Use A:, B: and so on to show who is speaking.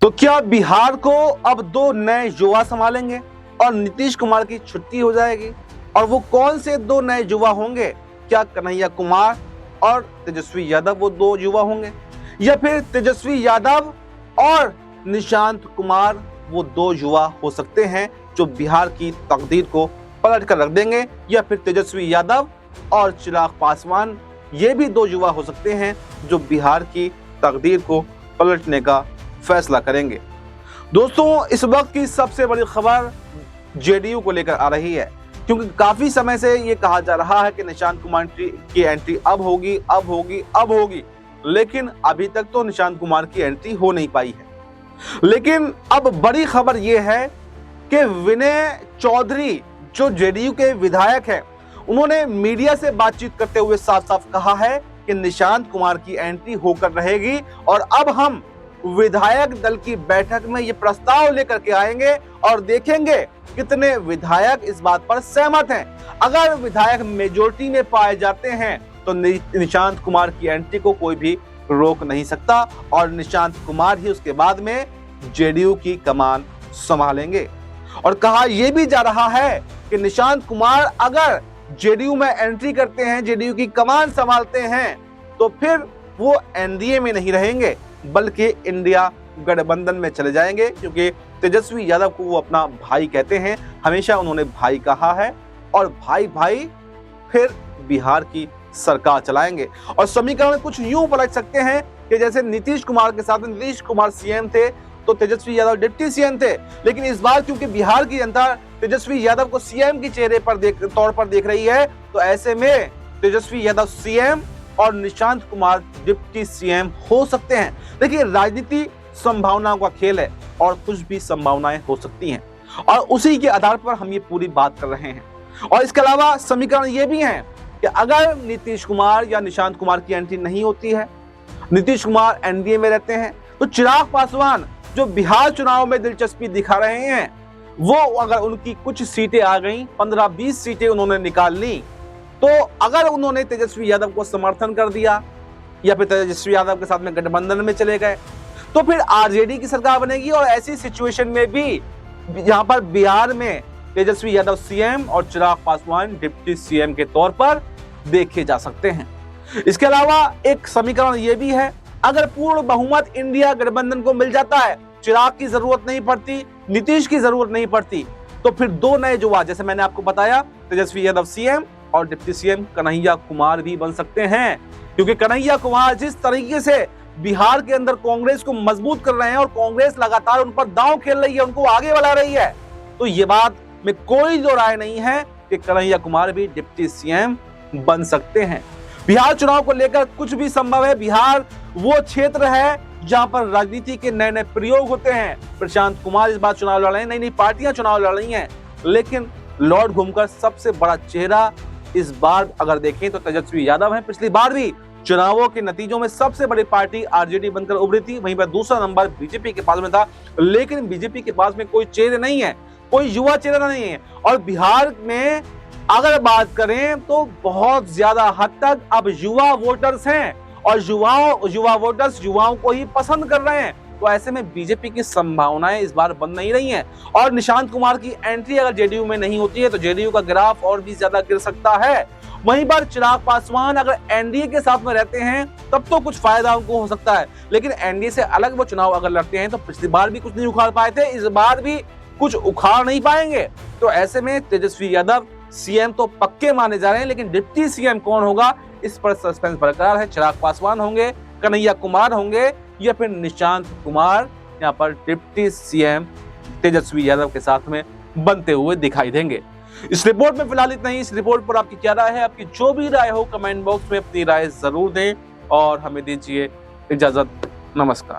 A: तो क्या बिहार को अब दो नए युवा संभालेंगे और नीतीश कुमार की छुट्टी हो जाएगी? और वो कौन से दो नए युवा होंगे? क्या कन्हैया कुमार और तेजस्वी यादव वो दो युवा होंगे, या फिर तेजस्वी यादव और निशांत कुमार वो दो युवा हो सकते हैं जो बिहार की तकदीर को पलट कर रख देंगे? या फिर तेजस्वी यादव और चिराग पासवान ये भी दो युवा हो सकते हैं जो बिहार की तकदीर को पलटने का फैसला करेंगे? दोस्तों, इस वक्त की सबसे बड़ी खबर जेडीयू को लेकर आ रही है, क्योंकि काफी समय से ये कहा जा रहा है कि निशांत कुमार की एंट्री अब होगी, लेकिन अभी तक तो निशांत कुमार की एंट्री हो नहीं पाई है। लेकिन अब बड़ी खबर यह है कि विनय चौधरी जो जेडीयू के विधायक हैं, उन्होंने मीडिया से बातचीत करते हुए साफ साफ कहा है कि निशांत कुमार की एंट्री होकर रहेगी और अब हम विधायक दल की बैठक में ये प्रस्ताव लेकर के आएंगे और देखेंगे कितने विधायक इस बात पर सहमत हैं। अगर विधायक मेजोरिटी में पाए जाते हैं तो निशांत कुमार की एंट्री को कोई भी रोक नहीं सकता और निशांत कुमार ही उसके बाद में जेडीयू की कमान संभालेंगे। और कहा यह भी जा रहा है कि निशांत कुमार अगर जेडीयू में एंट्री करते हैं, जेडीयू की कमान संभालते हैं, तो फिर वो एनडीए में नहीं रहेंगे बल्कि इंडिया गठबंधन में चले जाएंगे, क्योंकि तेजस्वी यादव को वो अपना भाई कहते हैं, हमेशा उन्होंने भाई कहा है और भाई भाई फिर बिहार की सरकार चलाएंगे। और समीकरण कुछ यूं पलट सकते हैं कि जैसे नीतीश कुमार के साथ नीतीश कुमार सीएम थे तो तेजस्वी यादव डिप्टी सीएम थे, लेकिन इस बार क्योंकि बिहार की जनता तेजस्वी यादव को सीएम के चेहरे पर तौर पर देख रही है, तो ऐसे में तेजस्वी यादव सीएम और निशांत कुमार डिप्टी सीएम हो सकते हैं। देखिए, राजनीति संभावनाओं का खेल है और कुछ भी संभावनाएं हो सकती हैं और उसी के आधार पर हम ये पूरी बात कर रहे हैं। और इसके अलावा समीकरण ये भी है कि अगर नीतीश कुमार या निशांत कुमार की एंट्री नहीं होती है, नीतीश कुमार एनडीए में रहते हैं, तो चिराग पासवान जो बिहार चुनाव में दिलचस्पी दिखा रहे हैं, वो अगर उनकी कुछ सीटें आ गई, 15-20 सीटें उन्होंने निकाल ली, तो अगर उन्होंने तेजस्वी यादव को समर्थन कर दिया या फिर तेजस्वी यादव के साथ में गठबंधन में चले गए, तो फिर आरजेडी की सरकार बनेगी। और ऐसी सिचुएशन में भी यहाँ पर बिहार में तेजस्वी यादव सीएम और चिराग पासवान डिप्टी सीएम के तौर पर देखे जा सकते हैं। इसके अलावा एक समीकरण यह भी है, अगर पूर्ण बहुमत इंडिया गठबंधन को मिल जाता है, चिराग की जरूरत नहीं पड़ती, नीतीश की जरूरत नहीं पड़ती, तो फिर दो नए युवा, जैसे मैंने आपको बताया, तेजस्वी यादव सीएम और डिप्टी सीएम कन्हैया कुमार भी बन सकते हैं। क्योंकि कन्हैया कुमार जिस तरीके से बिहार के अंदर कांग्रेस को मजबूत कर रहे हैं और कांग्रेस लगातार उन पर दांव खेल रही है, उनको आगे बढ़ा रही है, तो ये बात में कोई दो राय नहीं है कि कन्हैया कुमार भी डिप्टी सीएम बन सकते हैं। बिहार चुनाव को लेकर कुछ भी संभव है। बिहार वो क्षेत्र है जहां पर राजनीति के नए नए प्रयोग होते हैं। प्रशांत कुमार इस बार चुनाव लड़ रहे हैं, नई नई पार्टियां चुनाव लड़ रही हैं, लेकिन लौट घूमकर सबसे बड़ा चेहरा इस बार अगर देखें तो तेजस्वी यादव है। पिछली बार भी चुनावों के नतीजों में सबसे बड़ी पार्टी आरजेडी बनकर उभरी थी, वहीं पर दूसरा नंबर बीजेपी के पास में था, लेकिन बीजेपी के पास में कोई चेहरे नहीं है, कोई युवा चेहरा नहीं है। और बिहार में अगर बात करें तो बहुत ज्यादा हद तक अब युवा वोटर्स हैं और युवा वोटर्स युवाओं को ही पसंद कर रहे हैं, तो ऐसे में बीजेपी की संभावनाएं इस बार बन नहीं रही हैं। और निशांत कुमार की एंट्री अगर जेडीयू में नहीं होती है तो जेडीयू का ग्राफ और भी ज्यादा गिर सकता है। वहीं पर चिराग पासवान अगर एनडीए के साथ में रहते हैं तब तो कुछ फायदा उनको हो सकता है, लेकिन एनडीए से अलग वो चुनाव अगर लड़ते हैं तो पिछली बार भी कुछ नहीं उखाड़ पाए थे, इस बार भी कुछ उखाड़ नहीं पाएंगे। तो ऐसे में तेजस्वी यादव सीएम तो पक्के माने जा रहे हैं, लेकिन डिप्टी सीएम कौन होगा इस पर सस्पेंस बरकरार है। चिराग पासवान होंगे, कन्हैया कुमार होंगे, या फिर निशांत कुमार यहाँ पर डिप्टी सीएम तेजस्वी यादव के साथ में बनते हुए दिखाई देंगे। इस रिपोर्ट में फिलहाल इतना ही। इस रिपोर्ट पर आपकी क्या राय है? आपकी जो भी राय हो कमेंट बॉक्स में अपनी राय जरूर दें और हमें दीजिए इजाजत। नमस्कार।